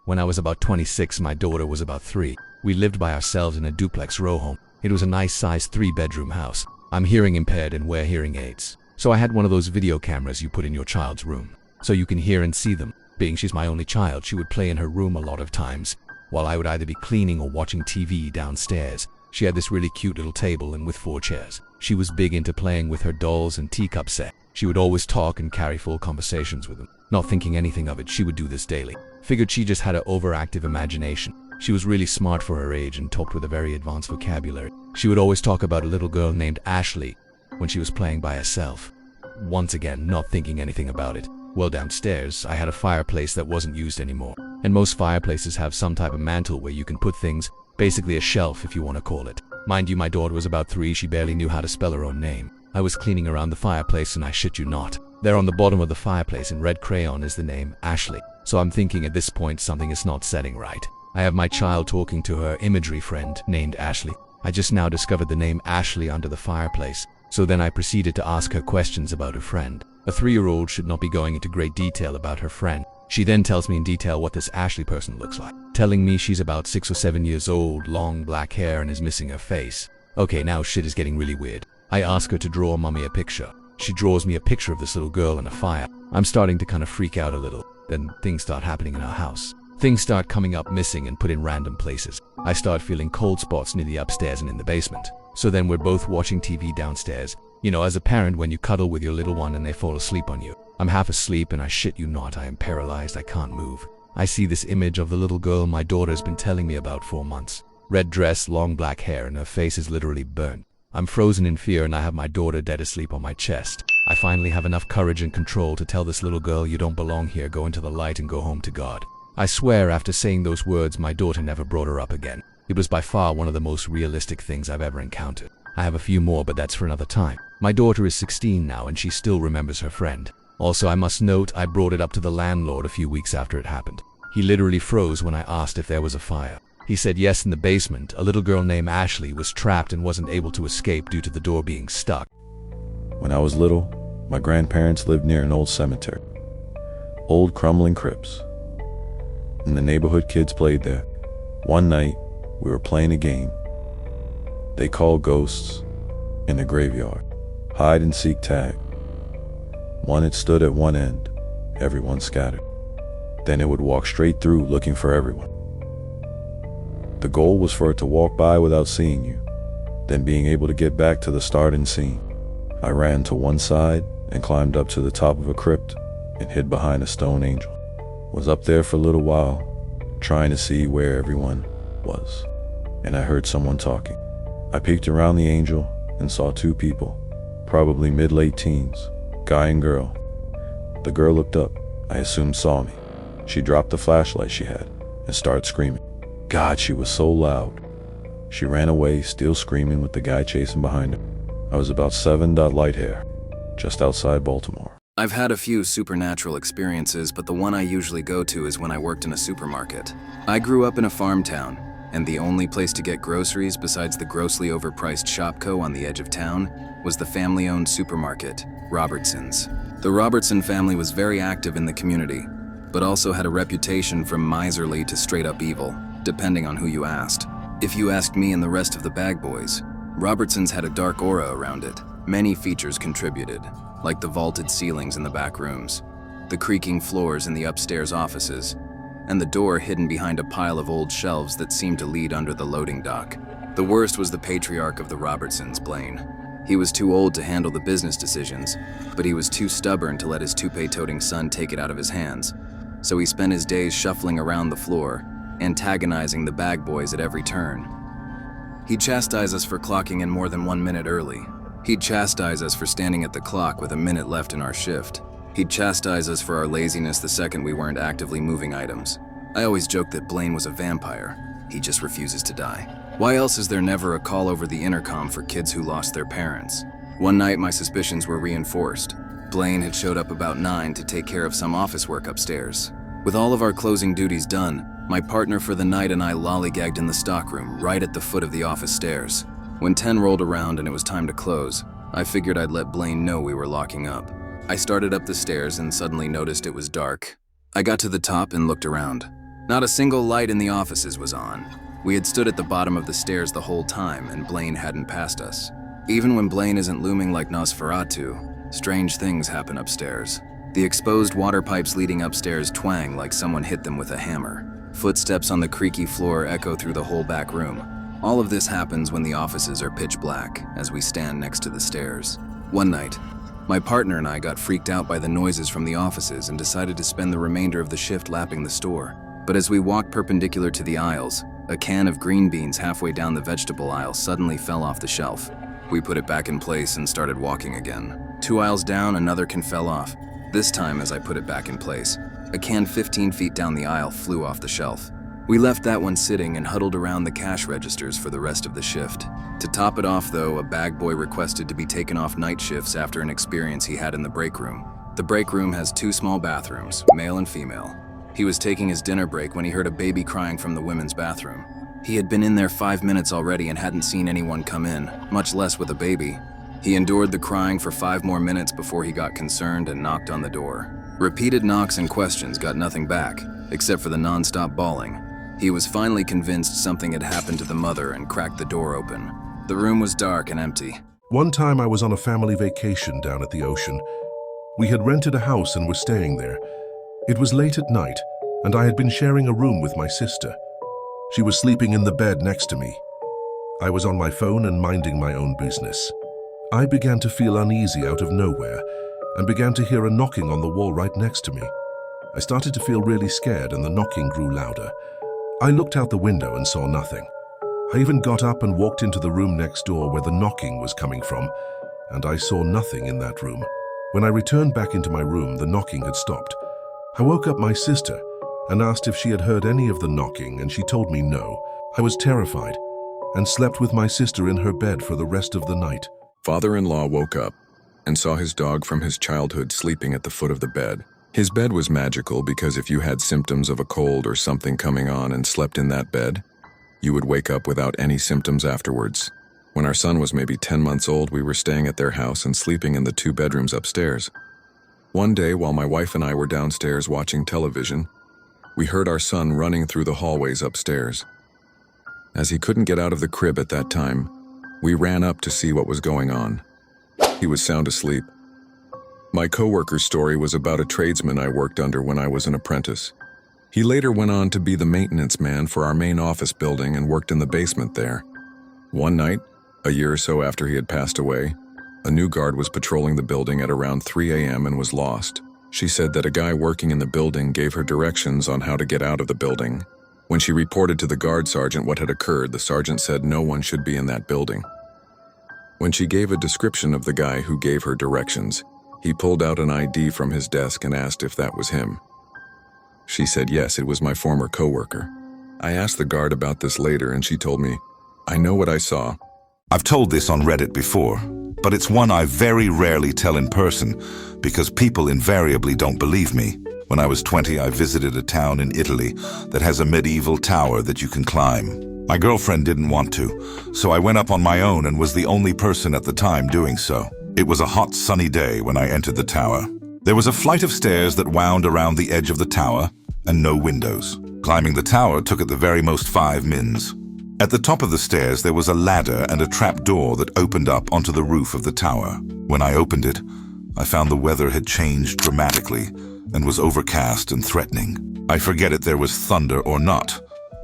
When I was about 26, my daughter was about 3. We lived by ourselves in a duplex row home. It was a nice sized 3-bedroom house. I'm hearing impaired and wear hearing aids. So I had one of those video cameras you put in your child's room, so you can hear and see them. Being she's my only child, she would play in her room a lot of times, while I would either be cleaning or watching TV downstairs. She had this really cute little table and with 4 chairs. She was big into playing with her dolls and teacup set. She would always talk and carry full conversations with them. Not thinking anything of it, she would do this daily. Figured she just had an overactive imagination. She was really smart for her age and talked with a very advanced vocabulary. She would always talk about a little girl named Ashley when she was playing by herself. Once again, not thinking anything about it. Well, downstairs, I had a fireplace that wasn't used anymore. And most fireplaces have some type of mantle where you can put things, basically a shelf if you want to call it. Mind you, my daughter was about 3, she barely knew how to spell her own name. I was cleaning around the fireplace and I shit you not, there on the bottom of the fireplace in red crayon is the name Ashley. So I'm thinking at this point something is not setting right. I have my child talking to her imagery friend named Ashley. I just now discovered the name Ashley under the fireplace. So then I proceeded to ask her questions about her friend. A 3-year-old should not be going into great detail about her friend. She then tells me in detail what this Ashley person looks like, telling me she's about 6 or 7 years old, long black hair and is missing her face. Okay, now shit is getting really weird. I ask her to draw mommy a picture. She draws me a picture of this little girl in a fire. I'm starting to kind of freak out a little. Then things start happening in our house. Things start coming up missing and put in random places. I start feeling cold spots near the upstairs and in the basement. So then we're both watching TV downstairs. You know, as a parent, when you cuddle with your little one and they fall asleep on you. I'm half asleep and I shit you not, I am paralyzed, I can't move. I see this image of the little girl my daughter's been telling me about for months. Red dress, long black hair, and her face is literally burnt. I'm frozen in fear and I have my daughter dead asleep on my chest. I finally have enough courage and control to tell this little girl, you don't belong here, go into the light and go home to God. I swear after saying those words, my daughter never brought her up again. It was by far one of the most realistic things I've ever encountered. I have a few more, but that's for another time. My daughter is 16 now and she still remembers her friend. Also, I must note, I brought it up to the landlord a few weeks after it happened. He literally froze when I asked if there was a fire. He said yes, in the basement, a little girl named Ashley was trapped and wasn't able to escape due to the door being stuck. When I was little, my grandparents lived near an old cemetery. Old crumbling crypts. And the neighborhood kids played there. One night, we were playing a game they called Ghosts in the Graveyard. Hide and seek tag. One had stood at one end, everyone scattered. Then it would walk straight through looking for everyone. The goal was for it to walk by without seeing you, then being able to get back to the starting scene. I ran to one side and climbed up to the top of a crypt and hid behind a stone angel. Was up there for a little while, trying to see where everyone was, and I heard someone talking. I peeked around the angel and saw 2 people, probably mid-late teens, guy and girl. The girl looked up, I assumed saw me. She dropped the flashlight she had and started screaming. God, she was so loud. She ran away, still screaming with the guy chasing behind her. I was about 7 light hair, just outside Baltimore. I've had a few supernatural experiences, but the one I usually go to is when I worked in a supermarket. I grew up in a farm town, and the only place to get groceries besides the grossly overpriced Shopko on the edge of town was the family-owned supermarket, Robertson's. The Robertson family was very active in the community, but also had a reputation from miserly to straight-up evil, depending on who you asked. If you asked me and the rest of the bag boys, Robertson's had a dark aura around it. Many features contributed, like the vaulted ceilings in the back rooms, the creaking floors in the upstairs offices, and the door hidden behind a pile of old shelves that seemed to lead under the loading dock. The worst was the patriarch of the Robertsons, Blaine. He was too old to handle the business decisions, but he was too stubborn to let his toupee-toting son take it out of his hands. So he spent his days shuffling around the floor, antagonizing the bag boys at every turn. He'd chastise us for clocking in more than 1 minute early. He'd chastise us for standing at the clock with a minute left in our shift. He'd chastise us for our laziness the second we weren't actively moving items. I always joked that Blaine was a vampire. He just refuses to die. Why else is there never a call over the intercom for kids who lost their parents? One night my suspicions were reinforced. Blaine had showed up about 9 to take care of some office work upstairs. With all of our closing duties done, my partner for the night and I lollygagged in the stockroom right at the foot of the office stairs. When 10 rolled around and it was time to close, I figured I'd let Blaine know we were locking up. I started up the stairs and suddenly noticed it was dark. I got to the top and looked around. Not a single light in the offices was on. We had stood at the bottom of the stairs the whole time, and Blaine hadn't passed us. Even when Blaine isn't looming like Nosferatu, strange things happen upstairs. The exposed water pipes leading upstairs twang like someone hit them with a hammer. Footsteps on the creaky floor echo through the whole back room. All of this happens when the offices are pitch black, as we stand next to the stairs. One night, my partner and I got freaked out by the noises from the offices and decided to spend the remainder of the shift lapping the store. But as we walked perpendicular to the aisles, a can of green beans halfway down the vegetable aisle suddenly fell off the shelf. We put it back in place and started walking again. 2 aisles down, another can fell off. This time, as I put it back in place, a can 15 feet down the aisle flew off the shelf. We left that one sitting and huddled around the cash registers for the rest of the shift. To top it off, though, a bag boy requested to be taken off night shifts after an experience he had in the break room. The break room has 2 small bathrooms, male and female. He was taking his dinner break when he heard a baby crying from the women's bathroom. He had been in there 5 minutes already and hadn't seen anyone come in, much less with a baby. He endured the crying for 5 more minutes before he got concerned and knocked on the door. Repeated knocks and questions got nothing back, except for the non-stop bawling. He was finally convinced something had happened to the mother and cracked the door open. The room was dark and empty. One time I was on a family vacation down at the ocean. We had rented a house and were staying there. It was late at night, and I had been sharing a room with my sister. She was sleeping in the bed next to me. I was on my phone and minding my own business. I began to feel uneasy out of nowhere and began to hear a knocking on the wall right next to me. I started to feel really scared and the knocking grew louder. I looked out the window and saw nothing. I even got up and walked into the room next door where the knocking was coming from, and I saw nothing in that room. When I returned back into my room, the knocking had stopped. I woke up my sister and asked if she had heard any of the knocking, and she told me no. I was terrified and slept with my sister in her bed for the rest of the night. Father-in-law woke up and saw his dog from his childhood sleeping at the foot of the bed. His bed was magical because if you had symptoms of a cold or something coming on and slept in that bed, you would wake up without any symptoms afterwards. When our son was maybe 10 months old, we were staying at their house and sleeping in the 2 bedrooms upstairs. One day, while my wife and I were downstairs watching television, we heard our son running through the hallways upstairs. As he couldn't get out of the crib at that time, we ran up to see what was going on. He was sound asleep. My coworker's story was about a tradesman I worked under when I was an apprentice. He later went on to be the maintenance man for our main office building and worked in the basement there. One night, a year or so after he had passed away, a new guard was patrolling the building at around 3 a.m. and was lost. She said that a guy working in the building gave her directions on how to get out of the building. When she reported to the guard sergeant what had occurred, the sergeant said no one should be in that building. When she gave a description of the guy who gave her directions, he pulled out an ID from his desk and asked if that was him. She said yes, it was my former coworker. I asked the guard about this later and she told me, "I know what I saw." I've told this on Reddit before, but it's one I very rarely tell in person because people invariably don't believe me. When I was 20, I visited a town in Italy that has a medieval tower that you can climb. My girlfriend didn't want to, so I went up on my own and was the only person at the time doing so. It was a hot, sunny day when I entered the tower. There was a flight of stairs that wound around the edge of the tower and no windows. Climbing the tower took at the very most 5 mins. At the top of the stairs, there was a ladder and a trap door that opened up onto the roof of the tower. When I opened it, I found the weather had changed dramatically and was overcast and threatening. I forget if there was thunder or not,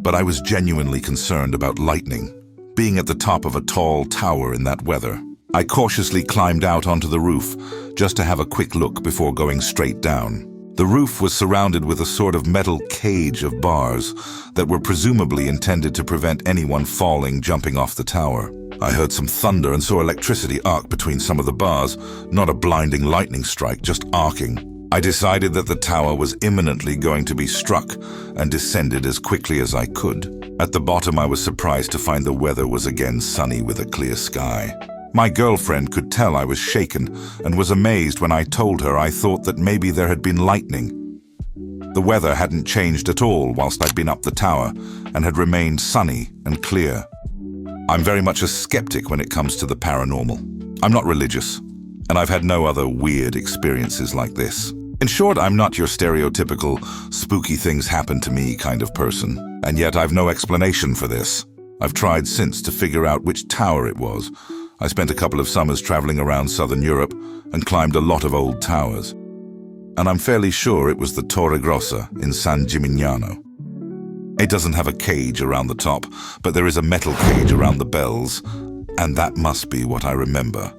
but I was genuinely concerned about lightning. Being at the top of a tall tower in that weather, I cautiously climbed out onto the roof just to have a quick look before going straight down. The roof was surrounded with a sort of metal cage of bars that were presumably intended to prevent anyone falling jumping off the tower. I heard some thunder and saw electricity arc between some of the bars, not a blinding lightning strike, just arcing. I decided that the tower was imminently going to be struck and descended as quickly as I could. At the bottom, I was surprised to find the weather was again sunny with a clear sky. My girlfriend could tell I was shaken and was amazed when I told her I thought that maybe there had been lightning. The weather hadn't changed at all whilst I'd been up the tower and had remained sunny and clear. I'm very much a skeptic when it comes to the paranormal. I'm not religious, and I've had no other weird experiences like this. In short, I'm not your stereotypical spooky things happen to me kind of person. And yet I've no explanation for this. I've tried since to figure out which tower it was. I spent a couple of summers traveling around southern Europe and climbed a lot of old towers. And I'm fairly sure it was the Torre Grossa in San Gimignano. It doesn't have a cage around the top, but there is a metal cage around the bells, and that must be what I remember.